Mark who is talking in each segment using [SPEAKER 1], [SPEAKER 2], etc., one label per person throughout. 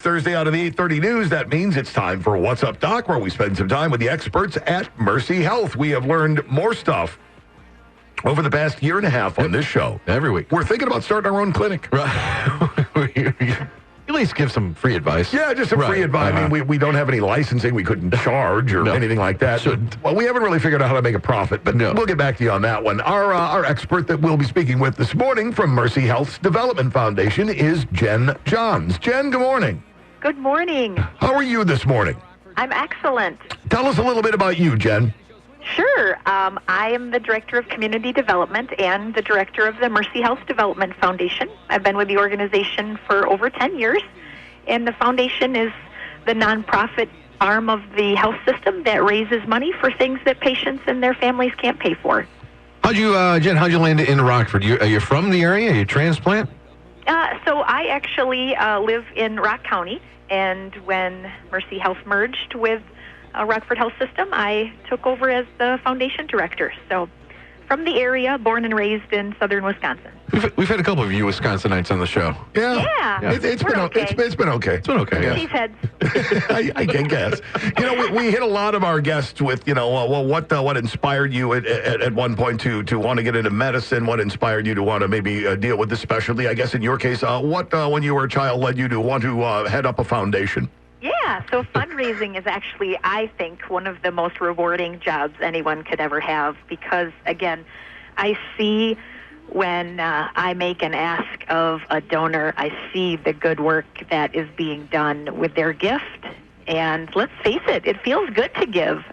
[SPEAKER 1] Thursday out of the 8:30 news. That means it's time for What's Up, Doc, where we spend some time with the experts at Mercy Health. We have learned more stuff over the past year and a half on this show.
[SPEAKER 2] Every week.
[SPEAKER 1] We're thinking about starting our own clinic.
[SPEAKER 2] Right. At least give some free advice.
[SPEAKER 1] Yeah, just some free advice. I mean, we don't have any licensing we couldn't charge or anything like that.
[SPEAKER 2] Shouldn't.
[SPEAKER 1] Well, we haven't really figured out how to make a profit, but we'll get back to you on that one. Our expert that we'll be speaking with this morning from Mercy Health's Development Foundation is Jen Johns. Jen, good morning.
[SPEAKER 3] Good morning.
[SPEAKER 1] How are you this morning?
[SPEAKER 3] I'm excellent.
[SPEAKER 1] Tell us a little bit about you, Jen.
[SPEAKER 3] Sure. I am the Director of Community Development and the Director of the Mercy Health Development Foundation. I've been with the organization for over 10 years, and the foundation is the nonprofit arm of the health system that raises money for things that patients and their families can't pay for.
[SPEAKER 2] Jen, how'd you land in Rockford? Are you from the area? Are you a transplant?
[SPEAKER 3] So I actually live in Rock County, and when Mercy Health merged with Rockford Health System, I took over as the foundation director. So from the area, born and raised in southern Wisconsin.
[SPEAKER 2] We've had a couple of you Wisconsinites on the show.
[SPEAKER 3] Yeah.
[SPEAKER 1] It's been okay. It's been okay.
[SPEAKER 2] It's been okay. Yeah.
[SPEAKER 3] Cheese heads.
[SPEAKER 1] I can guess. We hit a lot of our guests with, what inspired you at one point to want to get into medicine? What inspired you to want to maybe deal with this specialty? I guess in your case, what when you were a child led you to want to head up a foundation?
[SPEAKER 3] Yeah, so fundraising is actually, I think, one of the most rewarding jobs anyone could ever have because, again, I see when I make an ask of a donor, I see the good work that is being done with their gift. And let's face it, it feels good to give.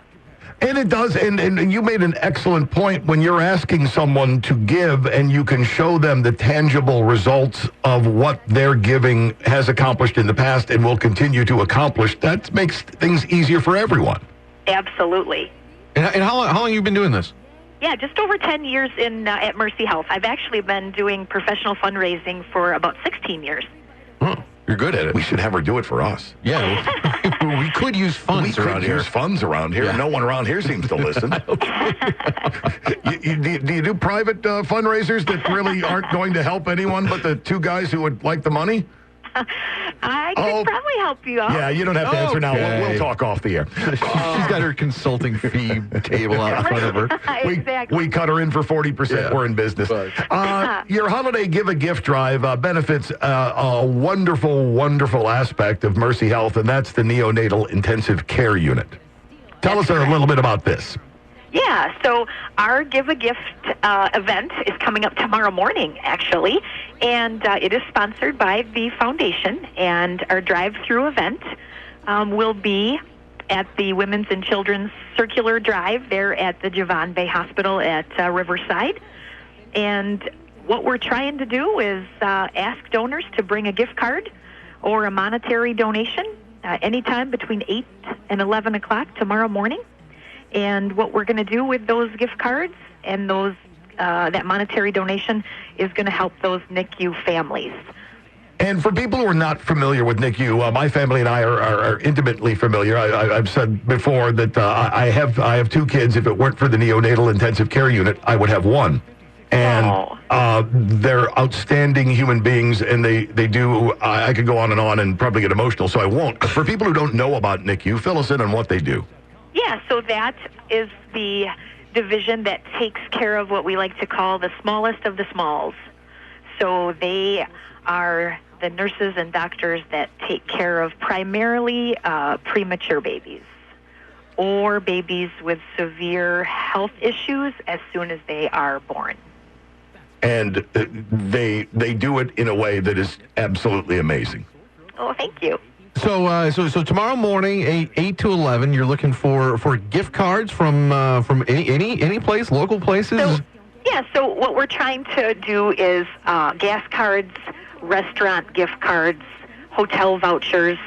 [SPEAKER 1] And it does, and you made an excellent point when you're asking someone to give and you can show them the tangible results of what their giving has accomplished in the past and will continue to accomplish. That makes things easier for everyone.
[SPEAKER 3] Absolutely.
[SPEAKER 2] And how long have you been doing this?
[SPEAKER 3] Yeah, just over 10 years at Mercy Health. I've actually been doing professional fundraising for about 16 years.
[SPEAKER 2] Oh, you're good at it.
[SPEAKER 1] We should have her do it for us.
[SPEAKER 2] Yeah, we could use funds around here.
[SPEAKER 1] Yeah. No one around here seems to listen. Do you do private fundraisers that really aren't going to help anyone but the two guys who would like the money?
[SPEAKER 3] I could probably help you out.
[SPEAKER 1] Yeah, you don't have to answer now. We'll talk off the air.
[SPEAKER 2] She's got her consulting fee table out in front of her.
[SPEAKER 3] Exactly.
[SPEAKER 1] We cut her in for 40%. Yeah. We're in business. Your holiday give-a-gift drive benefits a wonderful, wonderful aspect of Mercy Health, and that's the neonatal intensive care unit. Tell us a little bit about this.
[SPEAKER 3] Yeah, so our Give a Gift event is coming up tomorrow morning, actually, and it is sponsored by the foundation, and our drive-through event will be at the Women's and Children's Circular Drive there at the Javon Bay Hospital at Riverside, and what we're trying to do is ask donors to bring a gift card or a monetary donation anytime between 8 and 11 o'clock tomorrow morning. And what we're going to do with those gift cards and those that monetary donation is going to help those NICU families.
[SPEAKER 1] And for people who are not familiar with NICU, my family and I are intimately familiar. I've said before that I have two kids. If it weren't for the neonatal intensive care unit, I would have one. And they're outstanding human beings, and they do. I could go on and probably get emotional, so I won't. But for people who don't know about NICU, fill us in on what they do.
[SPEAKER 3] Yeah, so that is the division that takes care of what we like to call the smallest of the smalls. So they are the nurses and doctors that take care of primarily premature babies or babies with severe health issues as soon as they are born.
[SPEAKER 1] And they do it in a way that is absolutely amazing.
[SPEAKER 3] Oh, thank you.
[SPEAKER 2] So tomorrow morning, 8 to 11, you're looking for gift cards from any place, local places?
[SPEAKER 3] So what we're trying to do is gas cards, restaurant gift cards, hotel vouchers.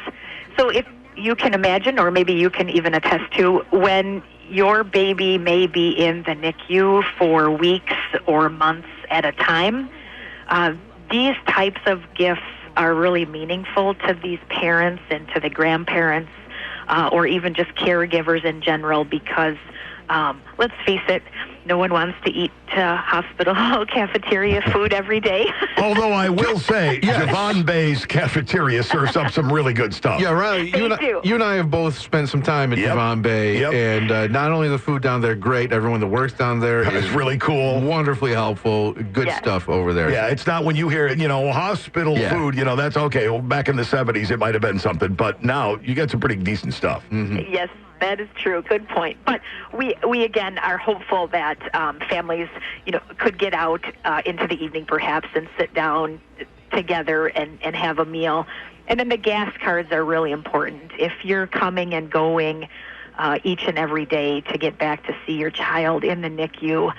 [SPEAKER 3] So if you can imagine, or maybe you can even attest to, when your baby may be in the NICU for weeks or months at a time, these types of gifts are really meaningful to these parents and to the grandparents or even just caregivers in general because Let's face it, no one wants to eat hospital cafeteria food every day.
[SPEAKER 1] Although I will say, Javon Bay's cafeteria serves up some really good stuff.
[SPEAKER 2] Yeah, Riley,
[SPEAKER 3] They
[SPEAKER 2] you
[SPEAKER 3] do.
[SPEAKER 2] and I have both spent some time at
[SPEAKER 1] Yep.
[SPEAKER 2] Devon Bay,
[SPEAKER 1] Yep.
[SPEAKER 2] and not only the food down there great, everyone that works down there
[SPEAKER 1] It's really cool.
[SPEAKER 2] wonderfully helpful, good
[SPEAKER 3] Yes.
[SPEAKER 2] stuff over there.
[SPEAKER 1] Yeah, it's not when you hear, hospital
[SPEAKER 2] Yeah.
[SPEAKER 1] food, that's okay. Well, back in the 70s, it might have been something, but now you get some pretty decent stuff.
[SPEAKER 3] Yes, that is true. Good point. But we again are hopeful that families, could get out into the evening perhaps and sit down together and have a meal. And then the gas cards are really important. If you're coming and going each and every day to get back to see your child in the NICU,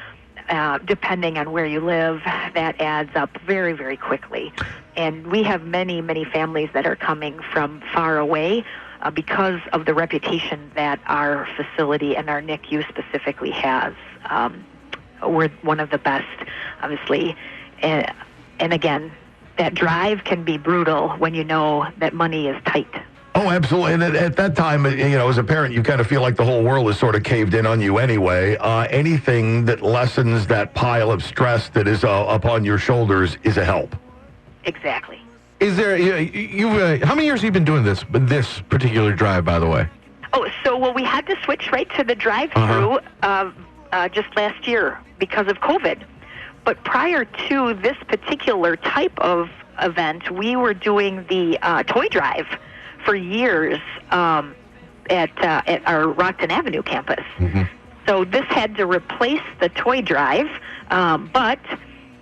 [SPEAKER 3] depending on where you live, that adds up very, very quickly. And we have many, many families that are coming from far away because of the reputation that our facility and our NICU specifically has. We're one of the best, obviously. And again, that drive can be brutal when you know that money is tight.
[SPEAKER 1] Oh, absolutely. And at that time, as a parent, you kind of feel like the whole world is sort of caved in on you anyway. Anything that lessens that pile of stress that is upon your shoulders is a help.
[SPEAKER 3] Exactly.
[SPEAKER 2] Is there, how many years have you been doing this particular drive, by the way?
[SPEAKER 3] Oh, so we had to switch right to the drive-through just last year because of COVID. But prior to this particular type of event, we were doing the toy drive for years at our Rockton Avenue campus. So this had to replace the toy drive, but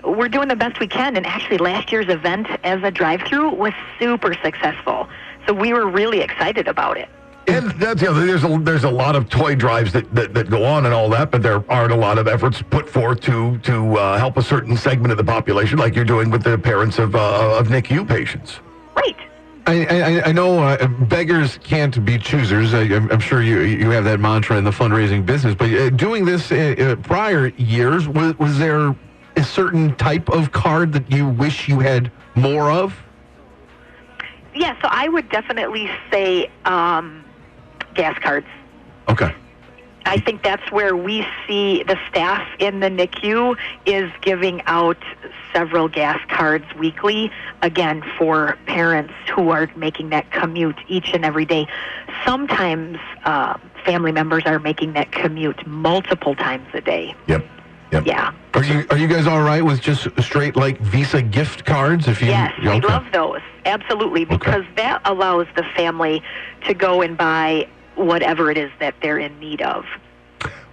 [SPEAKER 3] we're doing the best we can. And actually, last year's event as a drive-through was super successful. So we were really excited about it.
[SPEAKER 1] And that's there's a lot of toy drives that go on and all that, but there aren't a lot of efforts put forth to help a certain segment of the population, like you're doing with the parents of NICU patients.
[SPEAKER 3] Right.
[SPEAKER 2] I know beggars can't be choosers. I'm sure you have that mantra in the fundraising business. But doing this prior years, was there a certain type of card that you wish you had more of?
[SPEAKER 3] Yeah, so I would definitely say gas cards.
[SPEAKER 2] Okay.
[SPEAKER 3] I think that's where we see the staff in the NICU is giving out several gas cards weekly, again, for parents who are making that commute each and every day. Sometimes family members are making that commute multiple times a day.
[SPEAKER 1] Yep.
[SPEAKER 3] Yeah.
[SPEAKER 2] Are you guys all right with just straight like Visa gift cards?
[SPEAKER 3] Yes, I love those. Absolutely, because that allows the family to go and buy whatever it is that they're in need of.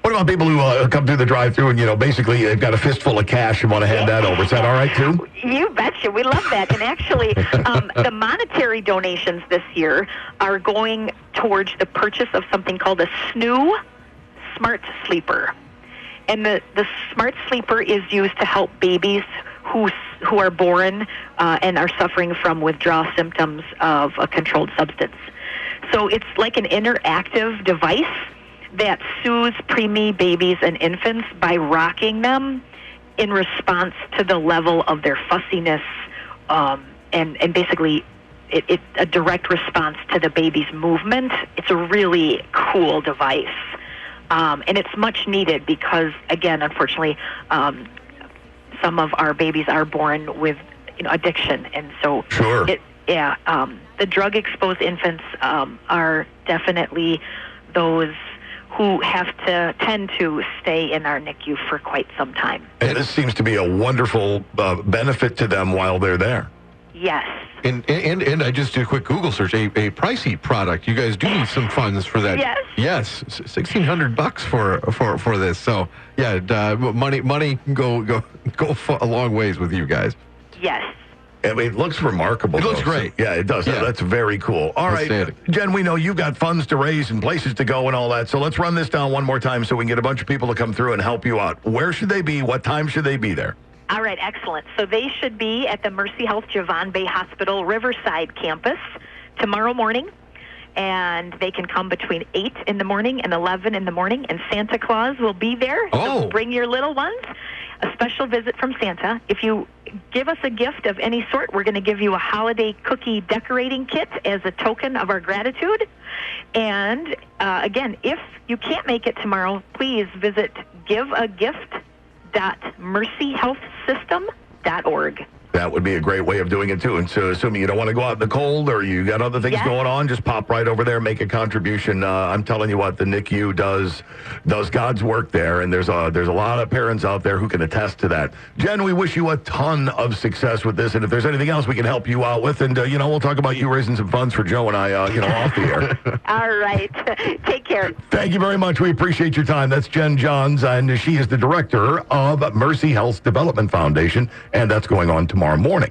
[SPEAKER 1] What about people who come through the drive-through and, basically they've got a fistful of cash and want to hand that over? Is that all right, too?
[SPEAKER 3] You betcha. We love that. And actually, the monetary donations this year are going towards the purchase of something called a SNOO Smart Sleeper. And the Smart Sleeper is used to help babies who are born and are suffering from withdrawal symptoms of a controlled substance. So it's like an interactive device that soothes preemie babies and infants by rocking them in response to the level of their fussiness, and basically it's a direct response to the baby's movement. It's a really cool device. And it's much needed because, again, unfortunately, some of our babies are born with addiction. And so
[SPEAKER 1] Sure.
[SPEAKER 3] The drug-exposed infants are definitely those who have to tend to stay in our NICU for quite some time.
[SPEAKER 1] And this seems to be a wonderful benefit to them while they're there.
[SPEAKER 3] Yes.
[SPEAKER 2] And I just did a quick Google search, a pricey product. You guys do need some funds for that.
[SPEAKER 3] Yes.
[SPEAKER 2] Yes, $1,600 for this. So yeah, money can go a long ways with you guys.
[SPEAKER 3] Yes.
[SPEAKER 1] I mean, it looks remarkable.
[SPEAKER 2] It looks
[SPEAKER 1] though.
[SPEAKER 2] great.
[SPEAKER 1] Yeah, it does.
[SPEAKER 2] Yeah.
[SPEAKER 1] That's very cool. All right,
[SPEAKER 2] Outstanding.
[SPEAKER 1] Jen, we know you've got funds to raise and places to go and all that. So let's run this down one more time so we can get a bunch of people to come through and help you out. Where should they be? What time should they be there?
[SPEAKER 3] All right, excellent. So they should be at the Mercy Health Javon Bay Hospital Riverside campus tomorrow morning. And they can come between 8 in the morning and 11 in the morning. And Santa Claus will be there.
[SPEAKER 2] Oh.
[SPEAKER 3] So bring your little ones. a special visit from Santa. If you give us a gift of any sort, we're going to give you a holiday cookie decorating kit as a token of our gratitude. And again, if you can't make it tomorrow, please visit giveagift.mercyhealthsystem.org.
[SPEAKER 1] That would be a great way of doing it, too. And so, assuming you don't want to go out in the cold or you got other things going on, just pop right over there, make a contribution. I'm telling you what, the NICU does God's work there, and there's a lot of parents out there who can attest to that. Jen, we wish you a ton of success with this, and if there's anything else we can help you out with, and, we'll talk about you raising some funds for Joe and I, off the air.
[SPEAKER 3] All right. Take care.
[SPEAKER 1] Thank you very much. We appreciate your time. That's Jen Johns, and she is the director of Mercy Health Development Foundation, and that's going on tomorrow morning.